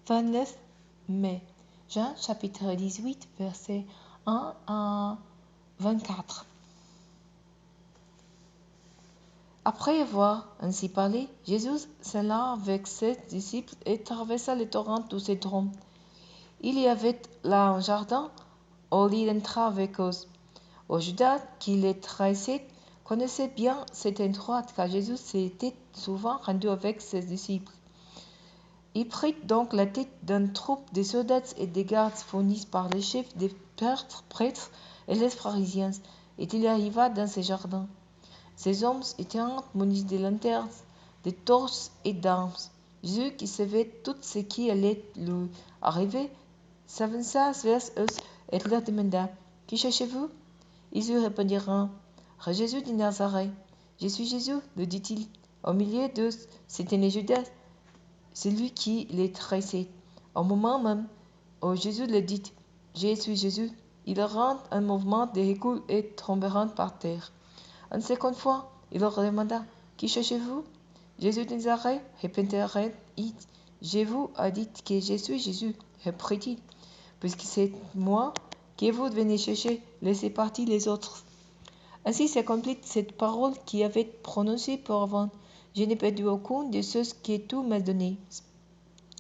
29 mai. Jean chapitre 18, versets 1 à 24. Après avoir ainsi parlé, Jésus s'alla avec ses disciples et traversa le torrent du Cédron. Il y avait là un jardin où il entra avec eux. Judas, qui les trahissait, connaissait bien cet endroit car Jésus s'était souvent rendu avec ses disciples. Il prit donc la tête d'une troupe de soldats et de gardes fournis par les chefs des prêtres et les pharisiens, et il arriva dans ce jardin. Ces hommes étaient munis de lanternes, de torches et d'armes. Jésus, qui savait tout ce qui allait lui arriver, s'avança vers eux et leur demanda: Qui cherchez-vous? Ils lui répondirent: Jésus de Nazareth. Je suis Jésus, le dit-il. Au milieu d'eux, c'était Judas, celui qui les trahissait. Au moment même où Jésus le dit: Je suis Jésus, ils rendent un mouvement de recul et tombèrent par terre. Une seconde fois, il leur demanda: Qui cherchez-vous? Jésus de Nazareth, répondit-il. Je vous ai dit que je suis Jésus, reprit-il. Puisque c'est moi que vous venez chercher, laissez partir les autres. Ainsi s'accomplit cette parole qui avait prononcée pour avant: Je n'ai perdu aucune de ceux que tu m'as donné.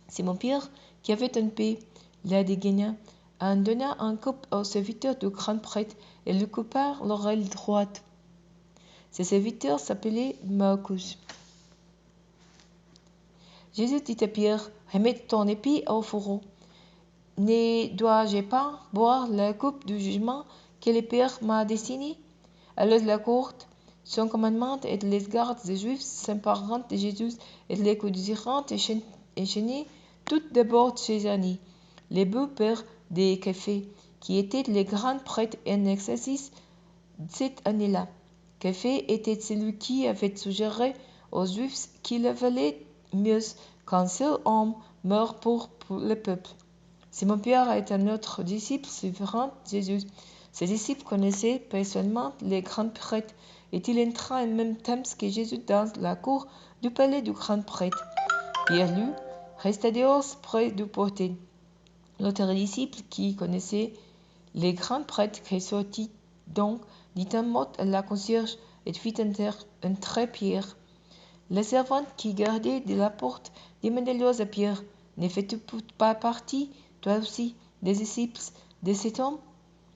Simon-Pierre, qui avait une paix, la dégagna, en donna un coup au serviteur du grand prêtre et lui coupa l'oreille droite. Ce serviteur s'appelait Malchus. Jésus dit à Pierre: Remets ton épée au fourreau. Ne dois-je pas boire la coupe du jugement que le Père m'a destinée? Alors la cour, son commandement et les gardes des Juifs s'emparèrent de Jésus et le conduisirent enchaîné tout d'abord chez Annie, le beau-père de Caiphée, qui était le grand prêtre en exercice cette année-là. Caiphée était celui qui avait suggéré aux Juifs qu'il valait mieux qu'un seul homme meure pour le peuple. Simon-Pierre est un autre disciple suivant Jésus. Ses disciples connaissaient personnellement les grands prêtres, et il entra en même temps que Jésus dans la cour du palais du grand prêtre. Pierre, lui, resta dehors près du portail. L'autre disciple, qui connaissait les grands prêtres, sortit donc, dit un mot à la concierge et fit entrer Pierre. La servante qui gardait de la porte demanda alors à Pierre: Ne fais-tu pas partie, toi aussi, des disciples de cet homme?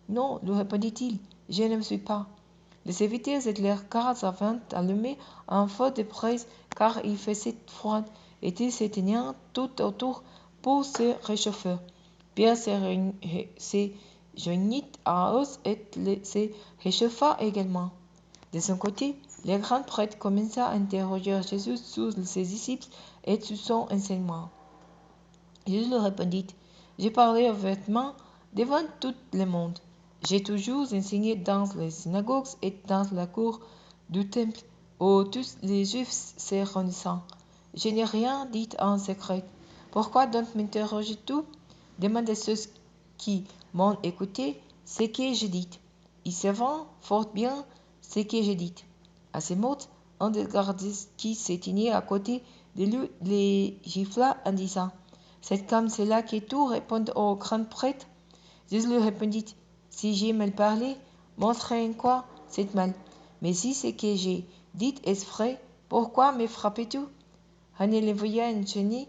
Non, lui répondit-il, je ne le suis pas. Les serviteurs et leurs gardes avaient allumé un feu de braise car il faisait froid et ils se tenaient tout autour pour se réchauffer. Pierre se joignit à eux et se réchauffa également. De son côté, le grand prêtre commença à interroger Jésus sur ses disciples et sur son enseignement. Jésus lui répondit: J'ai parlé ouvertement devant tout le monde. J'ai toujours enseigné dans les synagogues et dans la cour du temple où tous les Juifs se réunissaient. Je n'ai rien dit en secret. Pourquoi donc m'interroges-tu? Demande à ceux qui m'ont écouté ce que j'ai dit. Ils savent fort bien ce que j'ai dit. À ces mots, un des gardes qui se tenait à côté de lui les gifla en disant: C'est comme cela que tu réponds au grand prêtre? Jésus lui répondit: Si j'ai mal parlé, montrez en quoi c'est mal. Mais si ce que j'ai dit est vrai, pourquoi me frappes-tu? On les voyait enchaînés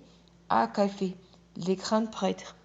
à Caiphée, le grand prêtre.